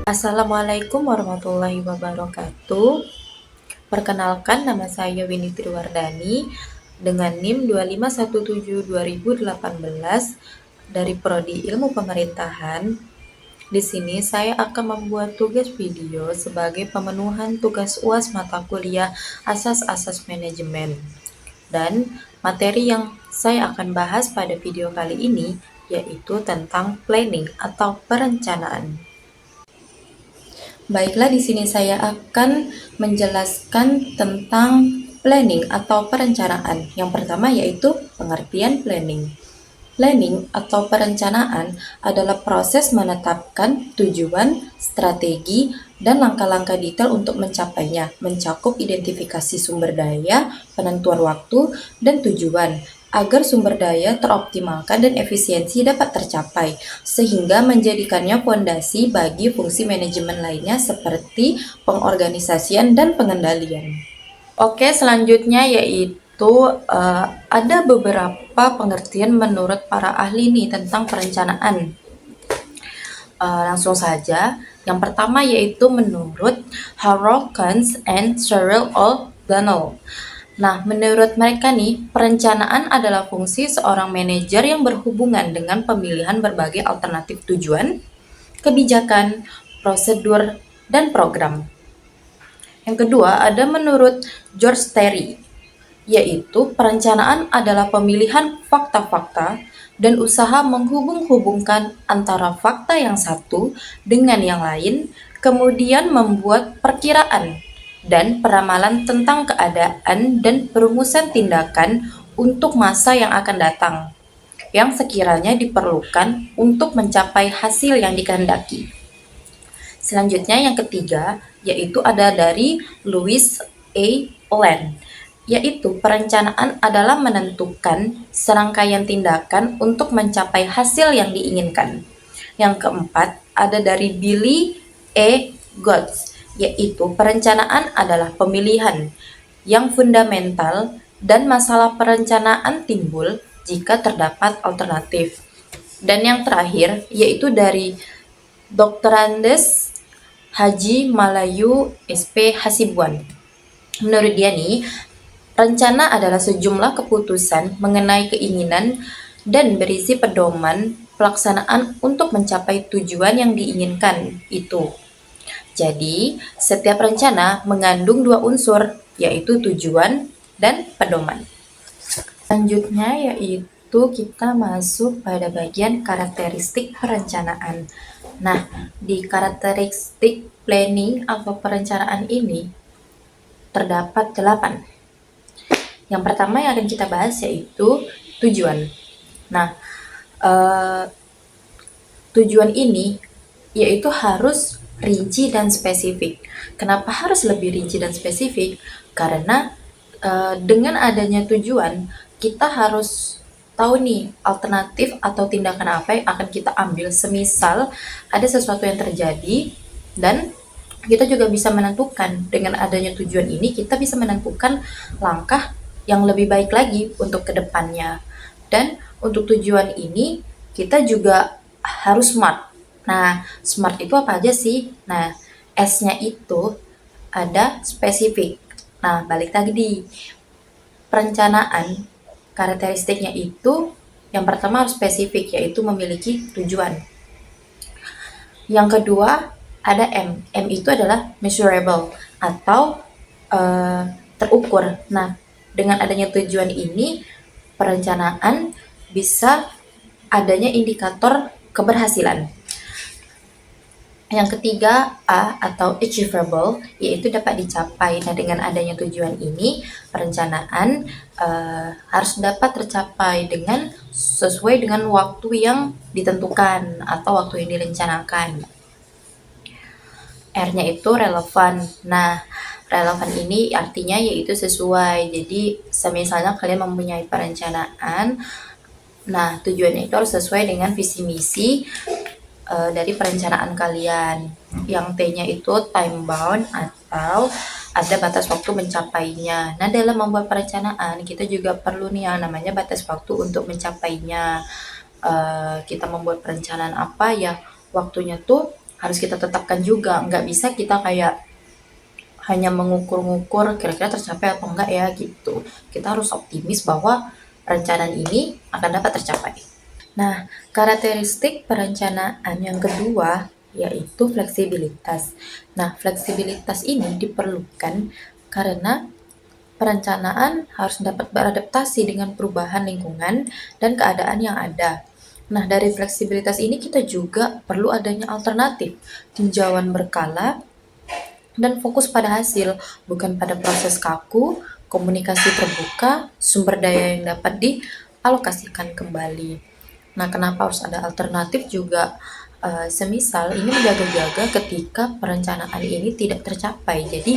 Assalamualaikum warahmatullahi wabarakatuh. Perkenalkan, nama saya Winnie Triwardani dengan NIM 2517-2018 dari Prodi Ilmu Pemerintahan. Di sini saya akan membuat tugas video sebagai pemenuhan tugas UAS mata kuliah Asas-Asas Manajemen. Dan materi yang saya akan bahas pada video kali ini yaitu tentang planning atau perencanaan. Baiklah, di sini saya akan menjelaskan tentang planning atau perencanaan. Yang pertama yaitu pengertian planning. Planning atau perencanaan adalah proses menetapkan tujuan, strategi, dan langkah-langkah detail untuk mencapainya, mencakup identifikasi sumber daya, penentuan waktu, dan tujuan, agar sumber daya teroptimalkan dan efisiensi dapat tercapai, sehingga menjadikannya fondasi bagi fungsi manajemen lainnya seperti pengorganisasian dan pengendalian. Oke, selanjutnya yaitu ada beberapa pengertian menurut para ahli nih tentang perencanaan. Langsung saja, yang pertama yaitu menurut Harold Kuntz and Cyril O'Donnell. Nah, menurut mereka nih, perencanaan adalah fungsi seorang manajer yang berhubungan dengan pemilihan berbagai alternatif tujuan, kebijakan, prosedur, dan program. Yang kedua, ada menurut George Terry, yaitu perencanaan adalah pemilihan fakta-fakta dan usaha menghubung-hubungkan antara fakta yang satu dengan yang lain, kemudian membuat perkiraan dan peramalan tentang keadaan dan perumusan tindakan untuk masa yang akan datang, yang sekiranya diperlukan untuk mencapai hasil yang dikehendaki. Selanjutnya yang ketiga, yaitu ada dari Louis A. Land, yaitu perencanaan adalah menentukan serangkaian tindakan untuk mencapai hasil yang diinginkan. Yang keempat, ada dari Billy E. Gotts, yaitu perencanaan adalah pemilihan yang fundamental dan masalah perencanaan timbul jika terdapat alternatif. Dan yang terakhir, yaitu dari Dr. Andes Haji Malayu SP Hasibuan. Menurut dia nih, rencana adalah sejumlah keputusan mengenai keinginan dan berisi pedoman pelaksanaan untuk mencapai tujuan yang diinginkan itu. Jadi, setiap rencana mengandung dua unsur, yaitu tujuan dan pedoman. Selanjutnya yaitu kita masuk pada bagian karakteristik perencanaan. Nah, di karakteristik planning atau perencanaan ini terdapat 8. Yang pertama yang akan kita bahas yaitu tujuan. Nah, tujuan ini yaitu harus rinci dan spesifik. Kenapa harus lebih rinci dan spesifik? Karena dengan adanya tujuan, kita harus tahu nih alternatif atau tindakan apa yang akan kita ambil semisal ada sesuatu yang terjadi, dan kita juga bisa menentukan dengan adanya tujuan ini kita bisa menentukan langkah yang lebih baik lagi untuk kedepannya. Dan untuk tujuan ini kita juga harus smart. Nah, smart itu apa aja sih? Nah, S-nya itu ada spesifik. Nah, balik lagi di perencanaan, karakteristiknya itu yang pertama harus spesifik, yaitu memiliki tujuan. Yang kedua ada M. M itu adalah measurable atau terukur. Nah, dengan adanya tujuan ini, perencanaan bisa adanya indikator keberhasilan. Yang ketiga, A atau achievable, yaitu dapat dicapai. Nah, dengan adanya tujuan ini, perencanaan harus dapat tercapai dengan sesuai dengan waktu yang ditentukan atau waktu yang direncanakan. R-nya itu relevan. Nah, relevan ini artinya yaitu sesuai. Jadi, misalnya kalian mempunyai perencanaan, nah tujuannya itu harus sesuai dengan visi misi dari perencanaan kalian. Yang T-nya itu time bound atau ada batas waktu mencapainya. Nah, dalam membuat perencanaan kita juga perlu nih yang namanya batas waktu untuk mencapainya. Kita membuat perencanaan apa ya, waktunya tuh harus kita tetapkan juga. Nggak bisa kita kayak hanya mengukur-ngukur kira-kira tercapai atau enggak ya gitu. Kita harus optimis bahwa perencanaan ini akan dapat tercapai. Nah, karakteristik perencanaan yang kedua yaitu fleksibilitas. Nah, fleksibilitas ini diperlukan karena perencanaan harus dapat beradaptasi dengan perubahan lingkungan dan keadaan yang ada. Nah, dari fleksibilitas ini kita juga perlu adanya alternatif, tinjauan berkala, dan fokus pada hasil, bukan pada proses kaku, komunikasi terbuka, sumber daya yang dapat dialokasikan kembali. Nah, kenapa harus ada alternatif juga? Semisal ini menjaga-jaga ketika perencanaan ini tidak tercapai. Jadi,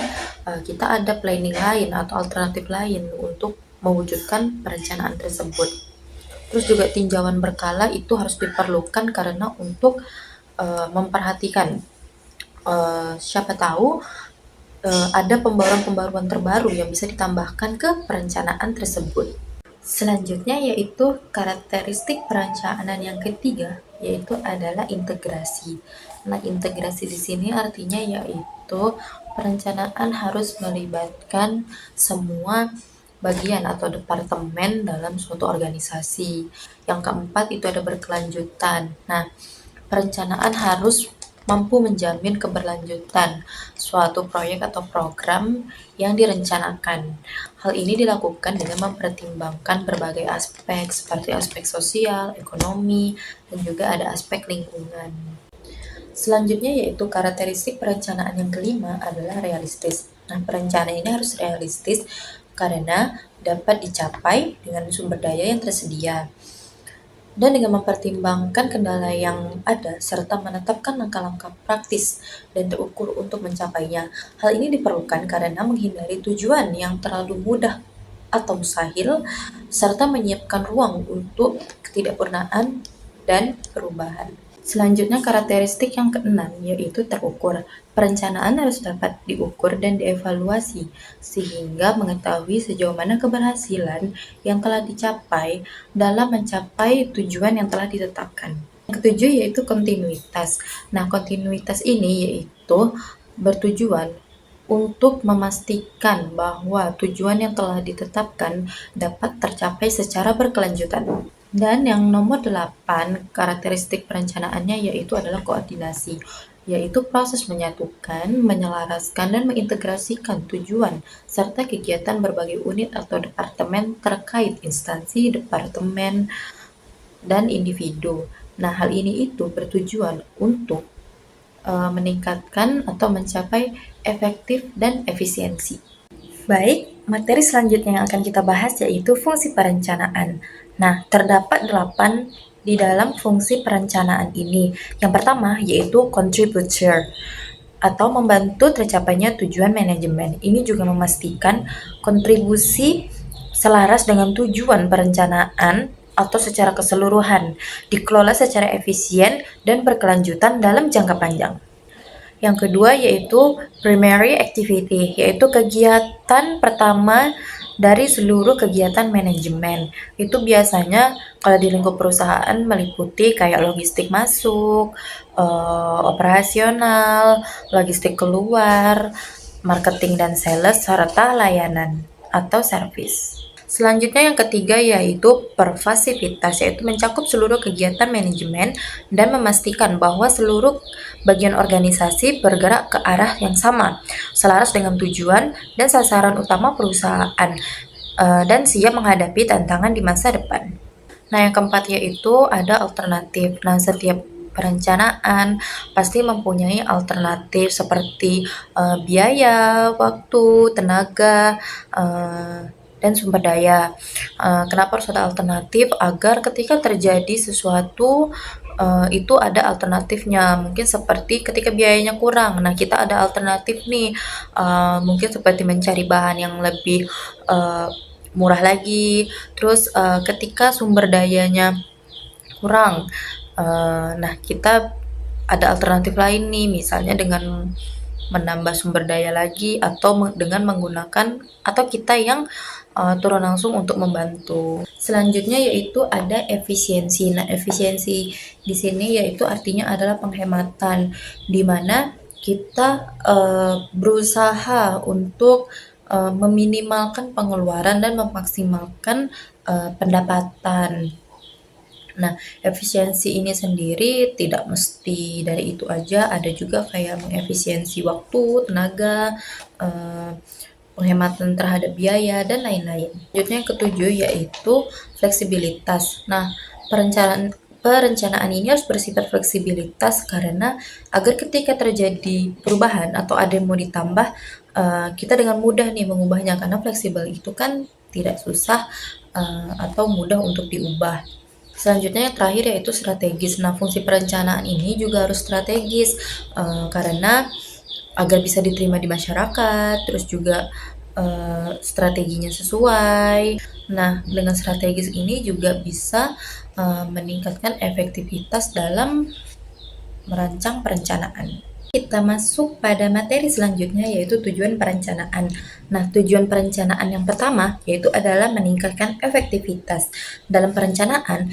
kita ada planning lain atau alternatif lain untuk mewujudkan perencanaan tersebut. Terus juga tinjauan berkala itu harus diperlukan karena untuk memperhatikan siapa tahu ada pembaruan-pembaruan terbaru yang bisa ditambahkan ke perencanaan tersebut. Selanjutnya yaitu karakteristik perencanaan yang ketiga, yaitu adalah integrasi. Nah, integrasi di sini artinya yaitu perencanaan harus melibatkan semua bagian atau departemen dalam suatu organisasi. Yang keempat itu ada berkelanjutan. Nah, perencanaan harus mampu menjamin keberlanjutan suatu proyek atau program yang direncanakan. Hal ini dilakukan dengan mempertimbangkan berbagai aspek seperti aspek sosial, ekonomi, dan juga ada aspek lingkungan. Selanjutnya yaitu karakteristik perencanaan yang kelima adalah realistis. Nah, perencanaan ini harus realistis karena dapat dicapai dengan sumber daya yang tersedia dan dengan mempertimbangkan kendala yang ada serta menetapkan langkah-langkah praktis dan terukur untuk mencapainya. Hal ini diperlukan karena menghindari tujuan yang terlalu mudah atau mustahil serta menyiapkan ruang untuk ketidakpurnaan dan perubahan. Selanjutnya karakteristik yang keenam yaitu terukur. Perencanaan harus dapat diukur dan dievaluasi sehingga mengetahui sejauh mana keberhasilan yang telah dicapai dalam mencapai tujuan yang telah ditetapkan. Yang ketujuh yaitu kontinuitas. Nah, kontinuitas ini yaitu bertujuan untuk memastikan bahwa tujuan yang telah ditetapkan dapat tercapai secara berkelanjutan. Dan yang nomor 8, karakteristik perencanaannya yaitu adalah koordinasi, yaitu proses menyatukan, menyelaraskan, dan mengintegrasikan tujuan serta kegiatan berbagai unit atau departemen terkait instansi, departemen, dan individu. Nah, hal ini itu bertujuan untuk meningkatkan atau mencapai efektif dan efisiensi. Baik, materi selanjutnya yang akan kita bahas yaitu fungsi perencanaan. Nah, terdapat 8 di dalam fungsi perencanaan ini. Yang pertama yaitu contributor atau membantu tercapainya tujuan manajemen. Ini juga memastikan kontribusi selaras dengan tujuan perencanaan atau secara keseluruhan, dikelola secara efisien dan berkelanjutan dalam jangka panjang. Yang kedua yaitu primary activity, yaitu kegiatan pertama dari seluruh kegiatan manajemen. Itu biasanya kalau di lingkup perusahaan meliputi kayak logistik masuk, operasional, logistik keluar, marketing dan sales, serta layanan atau service. Selanjutnya yang ketiga yaitu pervasivitas, yaitu mencakup seluruh kegiatan manajemen dan memastikan bahwa seluruh bagian organisasi bergerak ke arah yang sama, selaras dengan tujuan dan sasaran utama perusahaan, dan siap menghadapi tantangan di masa depan. Nah, yang keempat yaitu ada alternatif. Nah, setiap perencanaan pasti mempunyai alternatif seperti biaya, waktu, tenaga, dan sumber daya. Kenapa harus ada alternatif? Agar ketika terjadi sesuatu itu ada alternatifnya. Mungkin seperti ketika biayanya kurang, nah kita ada alternatif nih, mungkin seperti mencari bahan yang lebih murah lagi. Terus ketika sumber dayanya kurang, nah kita ada alternatif lain nih, misalnya dengan menambah sumber daya lagi atau dengan menggunakan atau kita yang turun langsung untuk membantu. Selanjutnya yaitu ada efisiensi. Nah, efisiensi di sini yaitu artinya adalah penghematan, di mana kita berusaha untuk meminimalkan pengeluaran dan memaksimalkan pendapatan. Nah, efisiensi ini sendiri tidak mesti dari itu aja, ada juga kayak mengefisiensi waktu, tenaga, penghematan terhadap biaya, dan lain-lain. Selanjutnya yang ketujuh yaitu fleksibilitas. Nah, perencanaan ini harus bersifat fleksibilitas karena agar ketika terjadi perubahan atau ada yang mau ditambah, kita dengan mudah nih mengubahnya karena fleksibel itu kan tidak susah atau mudah untuk diubah. Selanjutnya yang terakhir yaitu strategis. Nah, fungsi perencanaan ini juga harus strategis karena agar bisa diterima di masyarakat, terus juga strateginya sesuai. Nah, dengan strategis ini juga bisa meningkatkan efektivitas dalam merancang perencanaan. Kita masuk pada materi selanjutnya yaitu tujuan perencanaan. Nah, tujuan perencanaan yang pertama yaitu adalah meningkatkan efektivitas. Dalam perencanaan,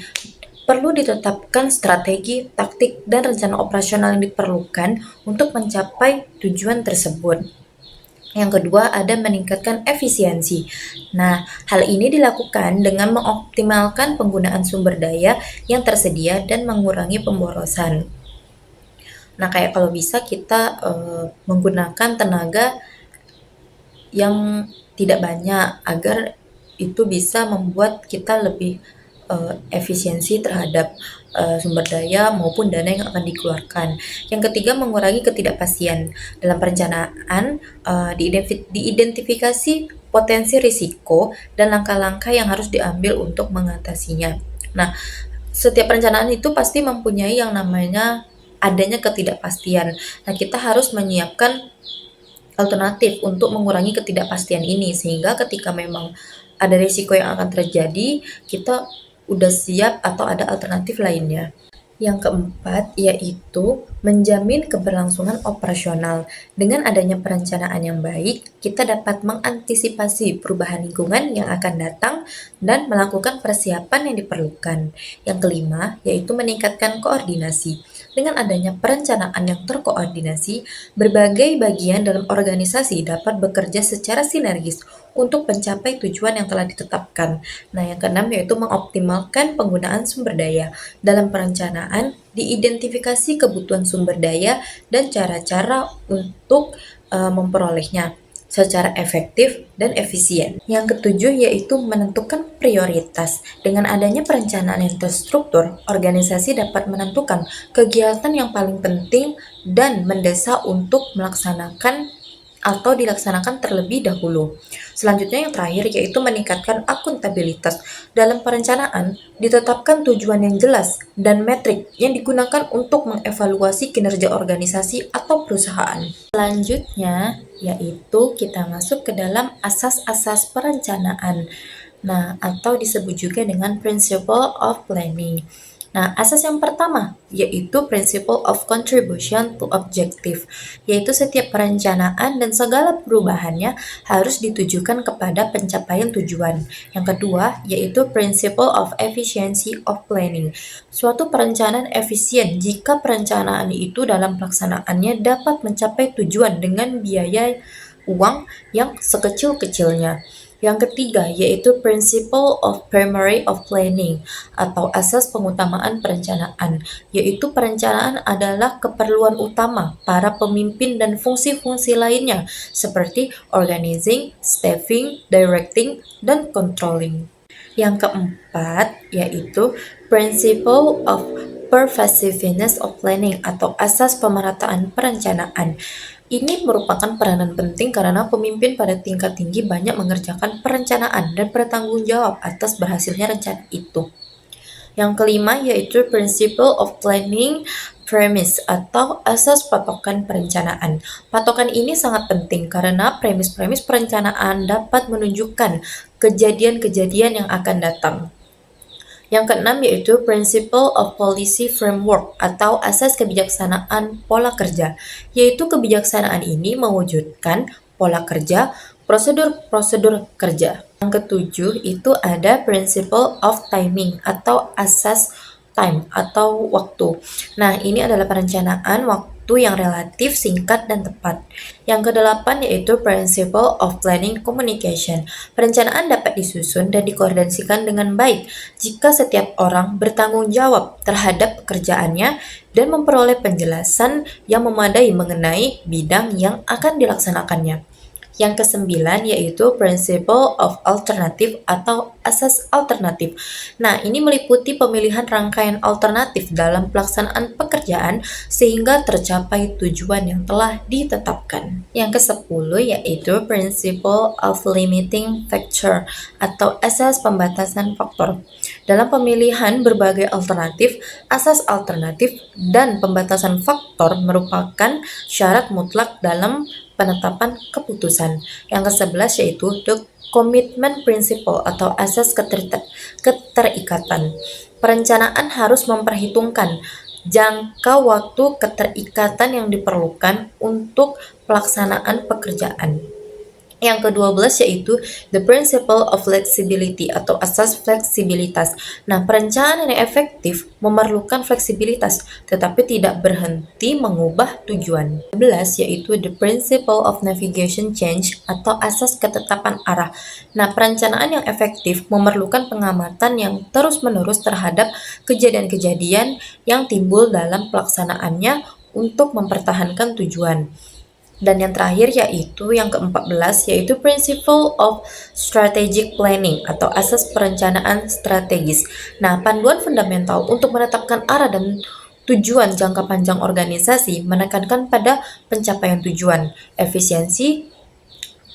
perlu ditetapkan strategi, taktik, dan rencana operasional yang diperlukan untuk mencapai tujuan tersebut. Yang kedua, ada meningkatkan efisiensi. Nah, hal ini dilakukan dengan mengoptimalkan penggunaan sumber daya yang tersedia dan mengurangi pemborosan. Nah, kayak kalau bisa kita menggunakan tenaga yang tidak banyak agar itu bisa membuat kita lebih efisiensi terhadap sumber daya maupun dana yang akan dikeluarkan. Yang ketiga, mengurangi ketidakpastian. Dalam perencanaan, diidentifikasi potensi risiko dan langkah-langkah yang harus diambil untuk mengatasinya. Nah, setiap perencanaan itu pasti mempunyai yang namanya adanya ketidakpastian. Nah, kita harus menyiapkan alternatif untuk mengurangi ketidakpastian ini sehingga ketika memang ada risiko yang akan terjadi, kita udah siap atau ada alternatif lainnya. Yang keempat yaitu menjamin keberlangsungan operasional. Dengan adanya perencanaan yang baik, kita dapat mengantisipasi perubahan lingkungan yang akan datang dan melakukan persiapan yang diperlukan. Yang kelima yaitu meningkatkan koordinasi. Dengan adanya perencanaan yang terkoordinasi, berbagai bagian dalam organisasi dapat bekerja secara sinergis untuk mencapai tujuan yang telah ditetapkan. Nah, yang keenam yaitu mengoptimalkan penggunaan sumber daya. Dalam perencanaan, diidentifikasi kebutuhan sumber daya dan cara-cara untuk memperolehnya secara efektif dan efisien. Yang ketujuh yaitu menentukan prioritas. Dengan adanya perencanaan yang terstruktur, organisasi dapat menentukan kegiatan yang paling penting dan mendesak untuk melaksanakan atau dilaksanakan terlebih dahulu. Selanjutnya yang terakhir yaitu meningkatkan akuntabilitas. Dalam perencanaan, ditetapkan tujuan yang jelas dan metrik yang digunakan untuk mengevaluasi kinerja organisasi atau perusahaan. Selanjutnya yaitu kita masuk ke dalam asas-asas perencanaan. Nah, atau disebut juga dengan Principle of Planning. Nah, asas yang pertama yaitu Principle of Contribution to Objective, yaitu setiap perencanaan dan segala perubahannya harus ditujukan kepada pencapaian tujuan. Yang kedua yaitu Principle of Efficiency of Planning, suatu perencanaan efisien jika perencanaan itu dalam pelaksanaannya dapat mencapai tujuan dengan biaya uang yang sekecil-kecilnya. Yang ketiga yaitu Principle of Primary of Planning atau asas pengutamaan perencanaan, yaitu perencanaan adalah keperluan utama para pemimpin dan fungsi-fungsi lainnya seperti organizing, staffing, directing, dan controlling. Yang keempat yaitu Principle of Pervasiveness of Planning atau asas pemerataan perencanaan. Ini merupakan peranan penting karena pemimpin pada tingkat tinggi banyak mengerjakan perencanaan dan bertanggung jawab atas berhasilnya rencana itu. Yang kelima yaitu Principle of Planning Premise atau asas patokan perencanaan. Patokan ini sangat penting karena premis-premis perencanaan dapat menunjukkan kejadian-kejadian yang akan datang. Yang keenam yaitu Principle of Policy Framework atau asas kebijaksanaan pola kerja, yaitu kebijaksanaan ini mewujudkan pola kerja, prosedur-prosedur kerja. Yang ketujuh itu ada Principle of Timing atau asas time atau waktu. Nah, ini adalah perencanaan waktu yang relatif singkat dan tepat. Yang kedelapan yaitu Principle of Planning Communication. Perencanaan dapat disusun dan dikoordinasikan dengan baik jika setiap orang bertanggung jawab terhadap pekerjaannya dan memperoleh penjelasan yang memadai mengenai bidang yang akan dilaksanakannya. Yang kesembilan yaitu Principle of Alternative atau asas alternatif. Nah, ini meliputi pemilihan rangkaian alternatif dalam pelaksanaan pekerjaan sehingga tercapai tujuan yang telah ditetapkan. Yang kesepuluh yaitu Principle of Limiting Factor atau asas pembatasan faktor. Dalam pemilihan berbagai alternatif, asas alternatif dan pembatasan faktor merupakan syarat mutlak dalam penetapan keputusan. Yang ke-11 yaitu the commitment principle atau asas keterikatan. Perencanaan harus memperhitungkan jangka waktu keterikatan yang diperlukan untuk pelaksanaan pekerjaan. Yang ke-12 yaitu the principle of flexibility atau asas fleksibilitas. Nah, perencanaan yang efektif memerlukan fleksibilitas tetapi tidak berhenti mengubah tujuan. 11 yaitu the principle of navigation change atau asas ketetapan arah. Nah, perencanaan yang efektif memerlukan pengamatan yang terus-menerus terhadap kejadian-kejadian yang timbul dalam pelaksanaannya untuk mempertahankan tujuan. Dan yang terakhir yaitu yang ke-14 yaitu Principle of Strategic Planning atau asas perencanaan strategis. Nah, panduan fundamental untuk menetapkan arah dan tujuan jangka panjang organisasi menekankan pada pencapaian tujuan, efisiensi,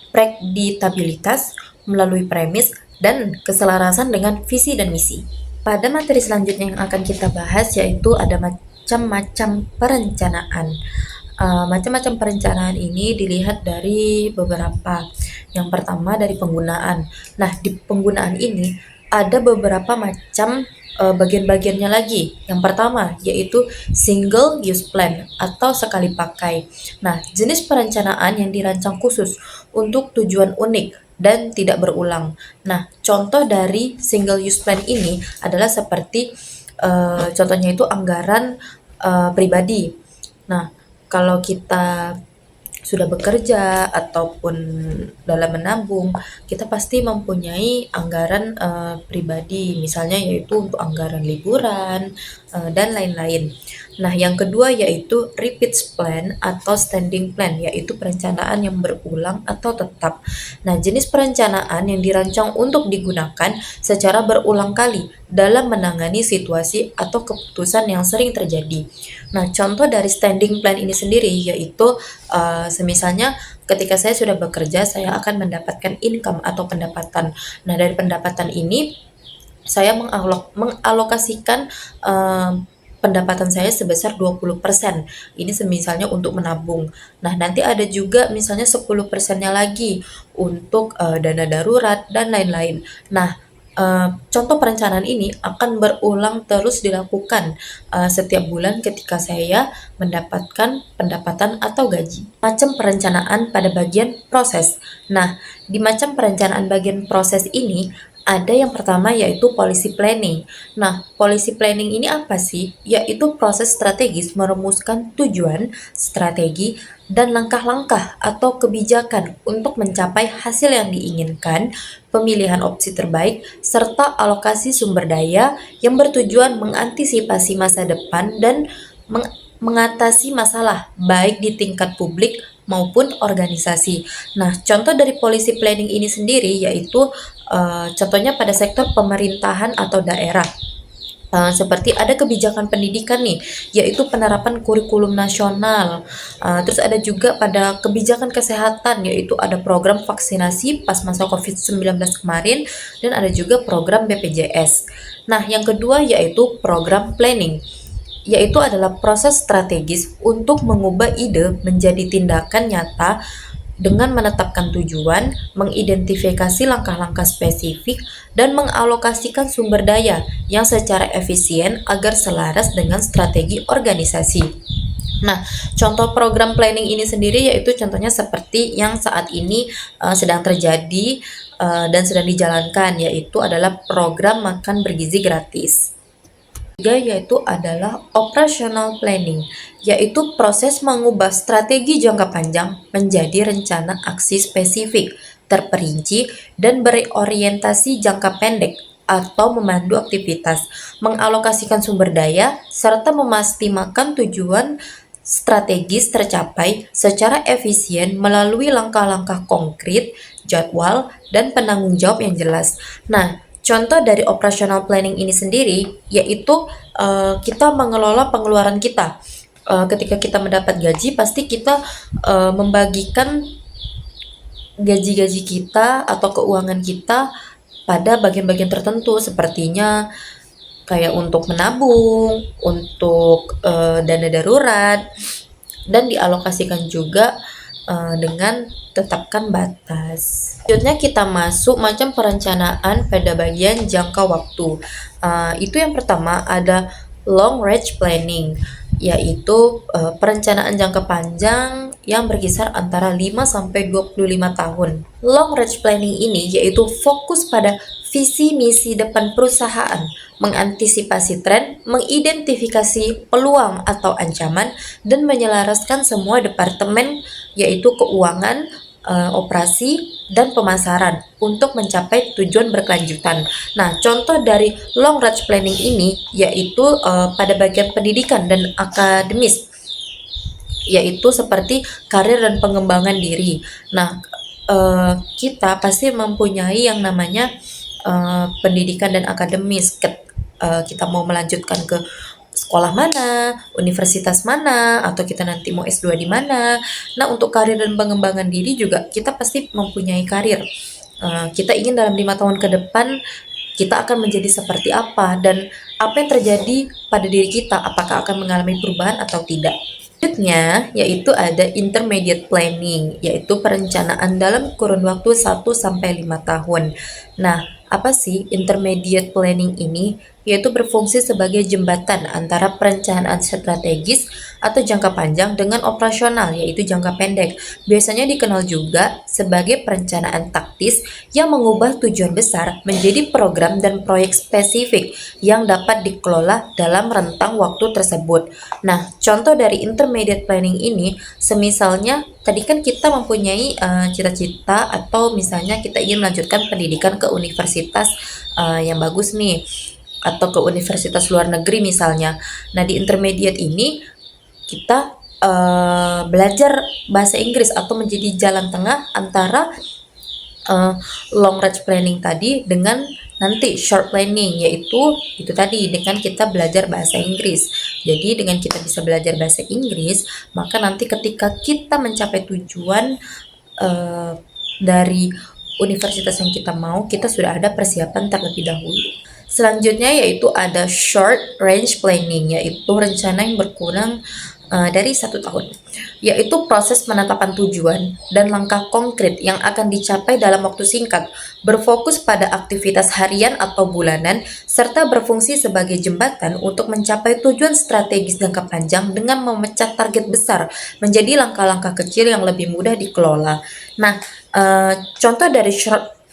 predictabilitas melalui premis, dan keselarasan dengan visi dan misi. Pada materi selanjutnya yang akan kita bahas yaitu ada macam-macam perencanaan. Macam-macam perencanaan ini dilihat dari beberapa. Yang pertama dari penggunaan. Nah, di penggunaan ini ada beberapa macam bagian-bagiannya lagi. Yang pertama yaitu single use plan atau sekali pakai. Nah, jenis perencanaan yang dirancang khusus untuk tujuan unik dan tidak berulang. Nah, contoh dari single use plan ini adalah seperti contohnya itu anggaran pribadi. Nah, kalau kita sudah bekerja ataupun dalam menabung, kita pasti mempunyai anggaran pribadi, misalnya yaitu untuk anggaran liburan dan lain-lain. Nah, yang kedua yaitu repeat plan atau standing plan, yaitu perencanaan yang berulang atau tetap. Nah, jenis perencanaan yang dirancang untuk digunakan secara berulang kali dalam menangani situasi atau keputusan yang sering terjadi. Nah, contoh dari standing plan ini sendiri yaitu semisalnya ketika saya sudah bekerja, saya akan mendapatkan income atau pendapatan. Nah, dari pendapatan ini saya mengalokasikan pendapatan saya sebesar 20%. Ini semisalnya untuk menabung. Nah, nanti ada juga misalnya 10%-nya lagi untuk dana darurat dan lain-lain. Nah, contoh perencanaan ini akan berulang terus dilakukan setiap bulan ketika saya mendapatkan pendapatan atau gaji. Macam perencanaan pada bagian proses. Nah, di macam perencanaan bagian proses ini ada yang pertama yaitu policy planning. Nah, policy planning ini apa sih? Yaitu proses strategis merumuskan tujuan, strategi, dan langkah-langkah atau kebijakan untuk mencapai hasil yang diinginkan, pemilihan opsi terbaik, serta alokasi sumber daya yang bertujuan mengantisipasi masa depan dan mengatasi masalah baik di tingkat publik maupun organisasi. Nah, contoh dari policy planning ini sendiri yaitu contohnya pada sektor pemerintahan atau daerah. Seperti ada kebijakan pendidikan nih, yaitu penerapan kurikulum nasional. Terus ada juga pada kebijakan kesehatan, yaitu ada program vaksinasi pas masa COVID-19 kemarin, dan ada juga program BPJS. Nah, yang kedua yaitu program planning, yaitu adalah proses strategis untuk mengubah ide menjadi tindakan nyata dengan menetapkan tujuan, mengidentifikasi langkah-langkah spesifik, dan mengalokasikan sumber daya yang secara efisien agar selaras dengan strategi organisasi. Nah, contoh program planning ini sendiri yaitu contohnya seperti yang saat ini sedang terjadi dan sedang dijalankan, yaitu adalah program makan bergizi gratis. Juga yaitu adalah operational planning, yaitu proses mengubah strategi jangka panjang menjadi rencana aksi spesifik, terperinci, dan berorientasi jangka pendek atau memandu aktivitas, mengalokasikan sumber daya, serta memastikan tujuan strategis tercapai secara efisien melalui langkah-langkah konkret, jadwal, dan penanggung jawab yang jelas. Nah, contoh dari operational planning ini sendiri yaitu kita mengelola pengeluaran kita. Ketika kita mendapat gaji, pasti kita membagikan gaji-gaji kita atau keuangan kita pada bagian-bagian tertentu, sepertinya kayak untuk menabung, untuk dana darurat, dan dialokasikan juga dengan tetapkan batas. Selanjutnya kita masuk macam perencanaan pada bagian jangka waktu. Itu yang pertama ada long range planning, yaitu perencanaan jangka panjang yang berkisar antara 5 sampai 25 tahun. Long range planning ini yaitu fokus pada visi misi depan perusahaan, mengantisipasi tren, mengidentifikasi peluang atau ancaman, dan menyelaraskan semua departemen yaitu keuangan, operasi, dan pemasaran untuk mencapai tujuan berkelanjutan. Nah, contoh dari long range planning ini yaitu pada bagian pendidikan dan akademis, yaitu seperti karir dan pengembangan diri. Nah, kita pasti mempunyai yang namanya pendidikan dan akademis. Kita mau melanjutkan ke sekolah mana, universitas mana, atau kita nanti mau S2 di mana. Nah, untuk karir dan pengembangan diri juga kita pasti mempunyai karir. Kita ingin dalam 5 tahun ke depan kita akan menjadi seperti apa, dan apa yang terjadi pada diri kita, apakah akan mengalami perubahan atau tidak. Selanjutnya yaitu ada intermediate planning, yaitu perencanaan dalam kurun waktu 1-5 tahun. Nah, apa sih intermediate planning ini? Yaitu berfungsi sebagai jembatan antara perencanaan strategis atau jangka panjang dengan operasional, yaitu jangka pendek. Biasanya dikenal juga sebagai perencanaan taktis yang mengubah tujuan besar menjadi program dan proyek spesifik yang dapat dikelola dalam rentang waktu tersebut. Nah, contoh dari intermediate planning ini, semisalnya tadi kan kita mempunyai cita-cita atau misalnya kita ingin melanjutkan pendidikan ke universitas yang bagus nih, atau ke universitas luar negeri misalnya. Nah, di intermediate ini kita belajar bahasa Inggris atau menjadi jalan tengah antara long range planning tadi dengan nanti short planning, yaitu itu tadi dengan kita belajar bahasa Inggris. Jadi dengan kita bisa belajar bahasa Inggris, maka nanti ketika kita mencapai tujuan dari universitas yang kita mau, kita sudah ada persiapan terlebih dahulu. Selanjutnya yaitu ada short range planning, yaitu rencana yang berkurang dari 1 tahun, yaitu proses penetapan tujuan dan langkah konkret yang akan dicapai dalam waktu singkat, berfokus pada aktivitas harian atau bulanan, serta berfungsi sebagai jembatan untuk mencapai tujuan strategis jangka panjang dengan memecah target besar menjadi langkah-langkah kecil yang lebih mudah dikelola. Nah, contoh dari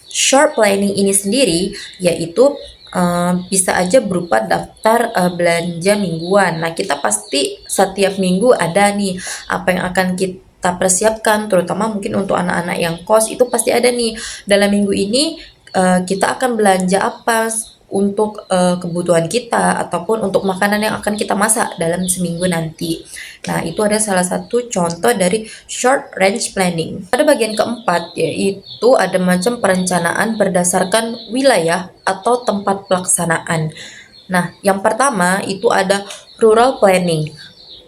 short planning ini sendiri yaitu bisa aja berupa daftar belanja mingguan. Nah, kita pasti setiap minggu ada nih apa yang akan kita persiapkan, terutama mungkin untuk anak-anak yang kos, itu pasti ada nih dalam minggu ini kita akan belanja apa untuk kebutuhan kita ataupun untuk makanan yang akan kita masak dalam seminggu nanti. Nah, itu ada salah satu contoh dari short range planning. Pada bagian keempat yaitu ada macam perencanaan berdasarkan wilayah atau tempat pelaksanaan. Nah, yang pertama itu ada rural planning,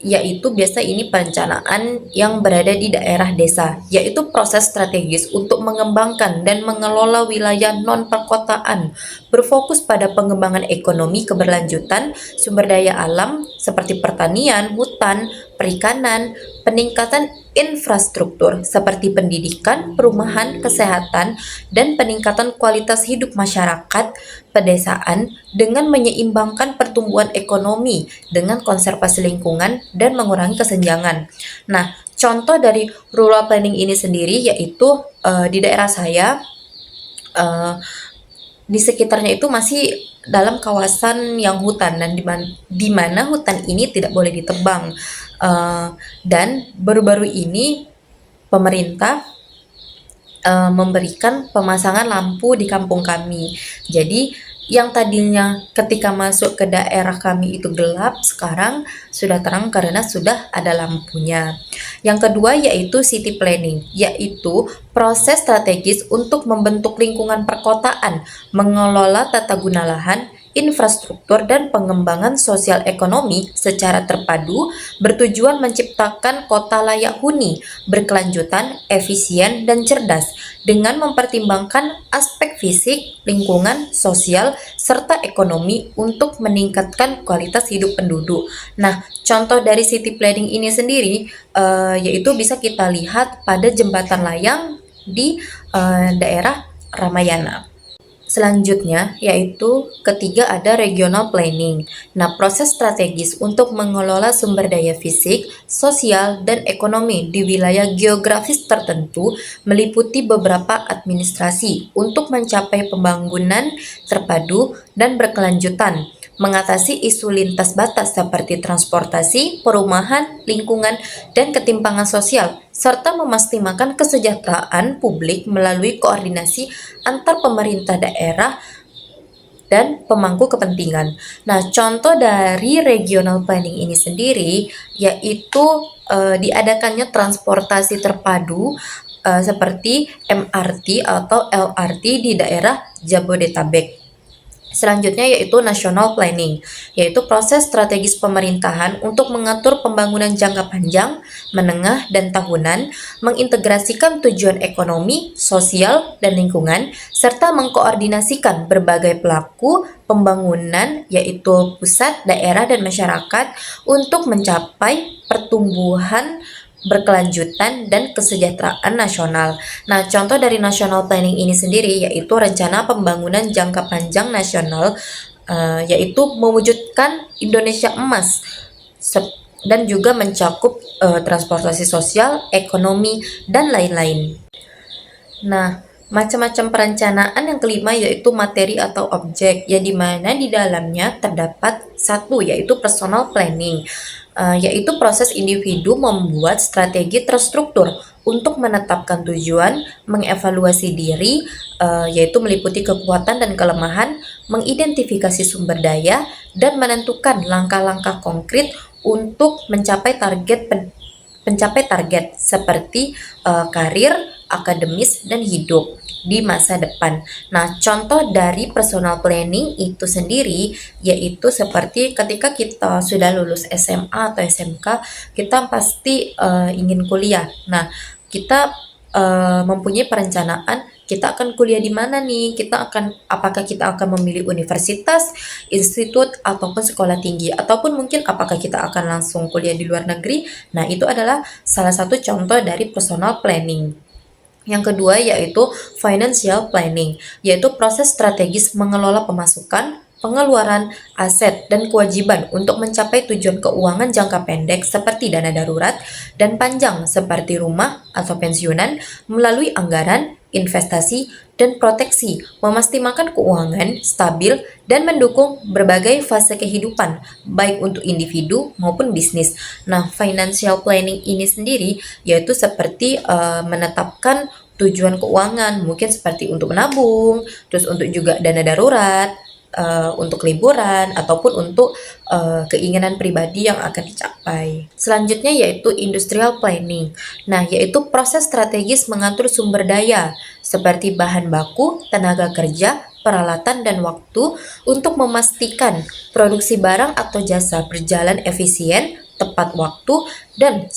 yaitu biasa ini perencanaan yang berada di daerah desa, yaitu proses strategis untuk mengembangkan dan mengelola wilayah non-perkotaan, berfokus pada pengembangan ekonomi keberlanjutan, sumber daya alam, seperti pertanian, hutan, perikanan, peningkatan infrastruktur seperti pendidikan, perumahan, kesehatan, dan peningkatan kualitas hidup masyarakat pedesaan dengan menyeimbangkan pertumbuhan ekonomi dengan konservasi lingkungan dan mengurangi kesenjangan. Nah, contoh dari rural planning ini sendiri yaitu di daerah saya, eh, di sekitarnya itu masih dalam kawasan yang hutan dan di mana hutan ini tidak boleh ditebang. Dan baru-baru ini pemerintah memberikan pemasangan lampu di kampung kami. Jadi yang tadinya ketika masuk ke daerah kami itu gelap, sekarang sudah terang karena sudah ada lampunya. Yang kedua yaitu city planning, yaitu proses strategis untuk membentuk lingkungan perkotaan, mengelola tata guna lahan, infrastruktur dan pengembangan sosial ekonomi secara terpadu bertujuan menciptakan kota layak huni, berkelanjutan, efisien, dan cerdas dengan mempertimbangkan aspek fisik, lingkungan, sosial, serta ekonomi untuk meningkatkan kualitas hidup penduduk. Nah, contoh dari city planning ini sendiri yaitu bisa kita lihat pada jembatan layang di daerah Ramayana. Selanjutnya, yaitu ketiga ada regional planning. Nah, proses strategis untuk mengelola sumber daya fisik, sosial, dan ekonomi di wilayah geografis tertentu meliputi beberapa administrasi untuk mencapai pembangunan terpadu dan berkelanjutan, mengatasi isu lintas batas seperti transportasi, perumahan, lingkungan, dan ketimpangan sosial, serta memastikan kesejahteraan publik melalui koordinasi antar pemerintah daerah dan pemangku kepentingan. Nah, contoh dari regional planning ini sendiri yaitu diadakannya transportasi terpadu seperti MRT atau LRT di daerah Jabodetabek. Selanjutnya yaitu national planning, yaitu proses strategis pemerintahan untuk mengatur pembangunan jangka panjang, menengah, dan tahunan, mengintegrasikan tujuan ekonomi, sosial, dan lingkungan, serta mengkoordinasikan berbagai pelaku pembangunan yaitu pusat, daerah, dan masyarakat untuk mencapai pertumbuhan berkelanjutan dan kesejahteraan nasional. Nah, contoh dari national planning ini sendiri yaitu rencana pembangunan jangka panjang nasional, yaitu mewujudkan Indonesia emas dan juga mencakup transportasi sosial, ekonomi, dan lain-lain. Nah, macam-macam perencanaan yang kelima yaitu materi atau objek, ya di mana di dalamnya terdapat satu yaitu personal planning, yaitu proses individu membuat strategi terstruktur untuk menetapkan tujuan, mengevaluasi diri, yaitu meliputi kekuatan dan kelemahan, mengidentifikasi sumber daya, dan menentukan langkah-langkah konkret untuk mencapai target seperti karir, akademis, dan hidup di masa depan. Nah, contoh dari personal planning itu sendiri yaitu seperti ketika kita sudah lulus SMA atau SMK, kita pasti ingin kuliah. Nah, kita mempunyai perencanaan kita akan kuliah di mana nih? Apakah kita akan memilih universitas, institut, ataupun sekolah tinggi, ataupun mungkin apakah kita akan langsung kuliah di luar negeri? Nah, itu adalah salah satu contoh dari personal planning. Yang kedua yaitu financial planning, yaitu proses strategis mengelola pemasukan, pengeluaran, aset, dan kewajiban untuk mencapai tujuan keuangan jangka pendek seperti dana darurat dan panjang seperti rumah atau pensiunan melalui anggaran, investasi, dan proteksi, memastikan keuangan stabil dan mendukung berbagai fase kehidupan, baik untuk individu maupun bisnis. Nah, financial planning ini sendiri yaitu seperti menetapkan tujuan keuangan, mungkin seperti untuk menabung, terus untuk juga dana darurat, untuk liburan ataupun untuk keinginan pribadi yang akan dicapai. Selanjutnya yaitu industrial planning. Nah, yaitu proses strategis mengatur sumber daya seperti bahan baku, tenaga kerja, peralatan, dan waktu untuk memastikan produksi barang atau jasa berjalan efisien, tepat waktu, dan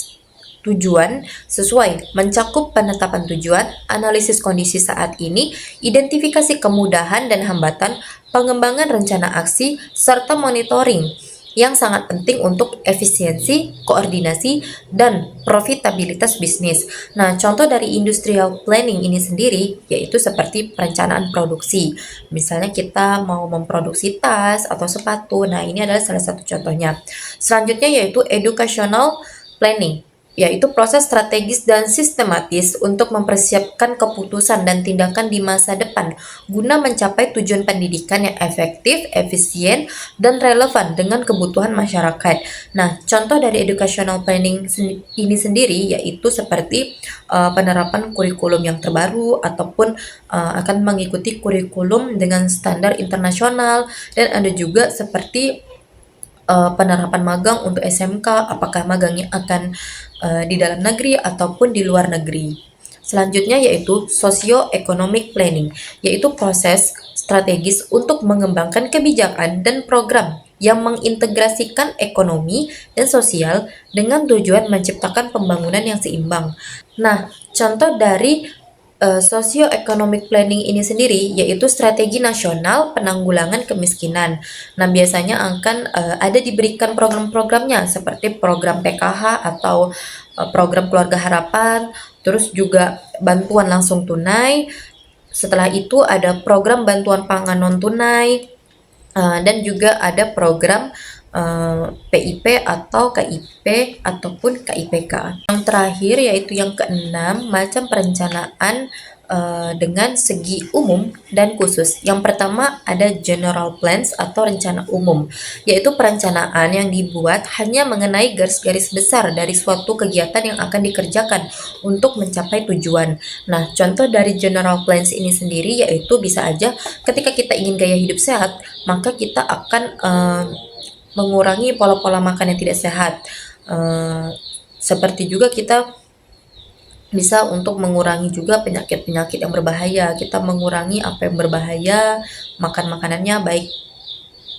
tujuan sesuai mencakup penetapan tujuan, analisis kondisi saat ini, identifikasi kemudahan dan hambatan, pengembangan rencana aksi, serta monitoring yang sangat penting untuk efisiensi, koordinasi, dan profitabilitas bisnis. Nah, contoh dari industrial planning ini sendiri yaitu seperti perencanaan produksi. Misalnya kita mau memproduksi tas atau sepatu. Nah, ini adalah salah satu contohnya. Selanjutnya yaitu educational planning, yaitu proses strategis dan sistematis untuk mempersiapkan keputusan dan tindakan di masa depan guna mencapai tujuan pendidikan yang efektif, efisien, dan relevan dengan kebutuhan masyarakat. Nah, contoh dari educational planning ini sendiri yaitu seperti penerapan kurikulum yang terbaru ataupun akan mengikuti kurikulum dengan standar internasional, dan ada juga seperti penerapan magang untuk SMK, apakah magangnya akan di dalam negeri ataupun di luar negeri. Selanjutnya yaitu socio-economic planning, yaitu proses strategis untuk mengembangkan kebijakan dan program yang mengintegrasikan ekonomi dan sosial dengan tujuan menciptakan pembangunan yang seimbang. Nah, contoh dari socio-economic planning ini sendiri yaitu strategi nasional penanggulangan kemiskinan. Nah, biasanya akan ada diberikan program-programnya seperti program PKH atau program keluarga harapan, terus juga bantuan langsung tunai. Setelah itu ada program bantuan pangan non tunai, dan juga ada program PIP atau KIP ataupun KIPK. Yang terakhir yaitu yang keenam, macam perencanaan dengan segi umum dan khusus. Yang pertama ada general plans atau rencana umum, yaitu perencanaan yang dibuat hanya mengenai garis-garis besar dari suatu kegiatan yang akan dikerjakan untuk mencapai tujuan. Nah, contoh dari general plans ini sendiri yaitu bisa aja ketika kita ingin gaya hidup sehat, maka kita akan mengurangi pola-pola makan yang tidak sehat. Seperti juga kita bisa untuk mengurangi juga penyakit-penyakit yang berbahaya. Kita mengurangi apa yang berbahaya, makan makanannya baik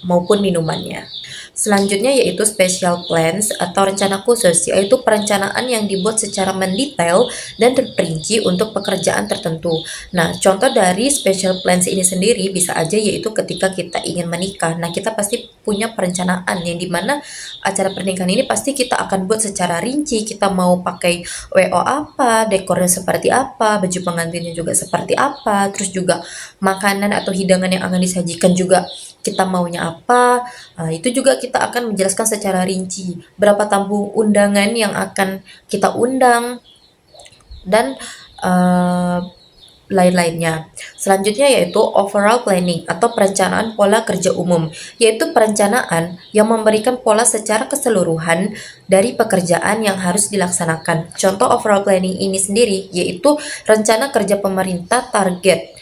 maupun minumannya. Selanjutnya yaitu special plans atau rencana khusus, yaitu perencanaan yang dibuat secara mendetail dan terperinci untuk pekerjaan tertentu. Nah, contoh dari special plans ini sendiri bisa aja yaitu ketika kita ingin menikah. Nah, kita pasti punya perencanaan yang dimana acara pernikahan ini pasti kita akan buat secara rinci. Kita mau pakai WO apa, dekornya seperti apa, baju pengantinnya juga seperti apa, terus juga makanan atau hidangan yang akan disajikan juga kita maunya apa. Itu juga kita akan menjelaskan secara rinci berapa tamu undangan yang akan kita undang dan lain-lainnya. Selanjutnya yaitu overall planning atau perencanaan pola kerja umum, yaitu perencanaan yang memberikan pola secara keseluruhan dari pekerjaan yang harus dilaksanakan. Contoh overall planning ini sendiri yaitu rencana kerja pemerintah target,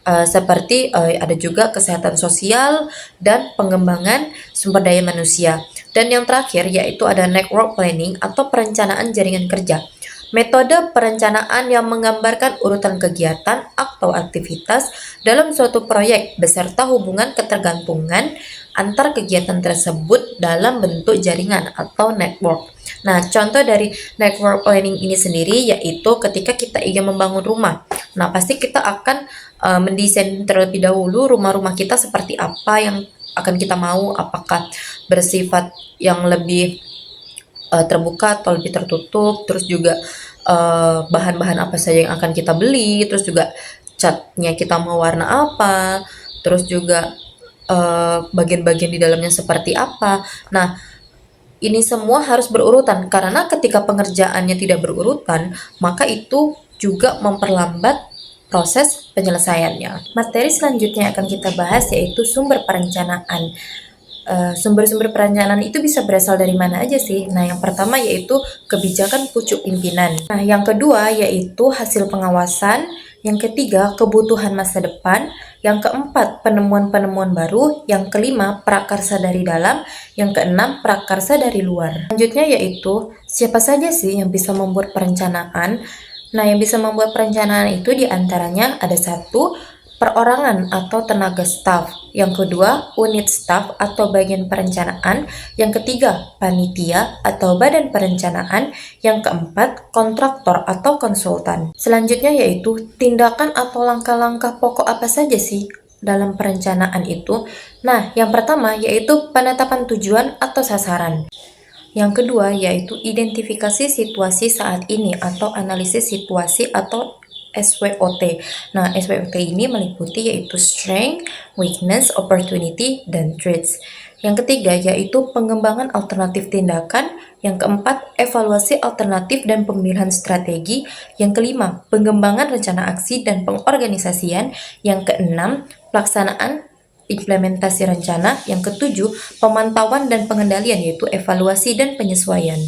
seperti ada juga kesehatan sosial dan pengembangan sumber daya manusia. Dan yang terakhir yaitu ada network planning atau perencanaan jaringan kerja. Metode perencanaan yang menggambarkan urutan kegiatan atau aktivitas dalam suatu proyek beserta hubungan ketergantungan antar kegiatan tersebut dalam bentuk jaringan atau network. Nah, contoh dari network planning ini sendiri yaitu ketika kita ingin membangun rumah. Nah, pasti kita akan mendesain terlebih dahulu rumah-rumah kita seperti apa yang akan kita mau, apakah bersifat yang lebih terbuka atau lebih tertutup, terus juga bahan-bahan apa saja yang akan kita beli, terus juga catnya kita mau warna apa, terus juga bagian-bagian di dalamnya seperti apa. Nah, ini semua harus berurutan karena ketika pengerjaannya tidak berurutan, maka itu juga memperlambat proses penyelesaiannya. Materi selanjutnya yang akan kita bahas yaitu sumber perencanaan. Sumber-sumber perencanaan itu bisa berasal dari mana aja sih? Nah, yang pertama yaitu kebijakan pucuk pimpinan. Nah, yang kedua yaitu hasil pengawasan. Yang ketiga, kebutuhan masa depan. Yang keempat, penemuan-penemuan baru. Yang kelima, prakarsa dari dalam. Yang keenam, prakarsa dari luar. Selanjutnya yaitu, siapa saja sih yang bisa membuat perencanaan? Nah, yang bisa membuat perencanaan itu diantaranya ada satu, perorangan atau tenaga staf. Yang kedua, unit staf atau bagian perencanaan. Yang ketiga, panitia atau badan perencanaan. Yang keempat, kontraktor atau konsultan. Selanjutnya yaitu tindakan atau langkah-langkah pokok apa saja sih dalam perencanaan itu? Nah, yang pertama yaitu penetapan tujuan atau sasaran. Yang kedua yaitu identifikasi situasi saat ini atau analisis situasi atau SWOT. Nah, SWOT ini meliputi yaitu strength, weakness, opportunity, dan threats. Yang ketiga yaitu pengembangan alternatif tindakan. Yang keempat, evaluasi alternatif dan pemilihan strategi. Yang kelima, pengembangan rencana aksi dan pengorganisasian. Yang keenam, pelaksanaan implementasi rencana. Yang ketujuh, pemantauan dan pengendalian yaitu evaluasi dan penyesuaian.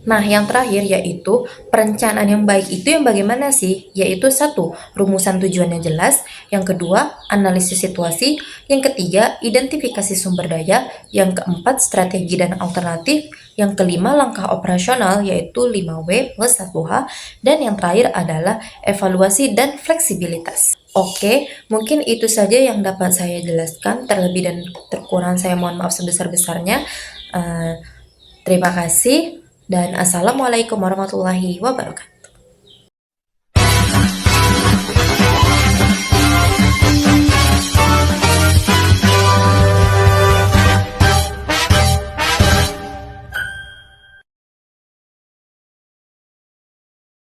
Nah, yang terakhir yaitu perencanaan yang baik itu yang bagaimana sih? Yaitu satu, rumusan tujuannya jelas. Yang kedua, analisis situasi. Yang ketiga, identifikasi sumber daya. Yang keempat, strategi dan alternatif. Yang kelima, langkah operasional yaitu 5W plus 1H. Dan yang terakhir adalah evaluasi dan fleksibilitas. Oke, mungkin itu saja yang dapat saya jelaskan. Terlebih dan terkurang saya mohon maaf sebesar-besarnya. Terima kasih dan assalamualaikum warahmatullahi wabarakatuh.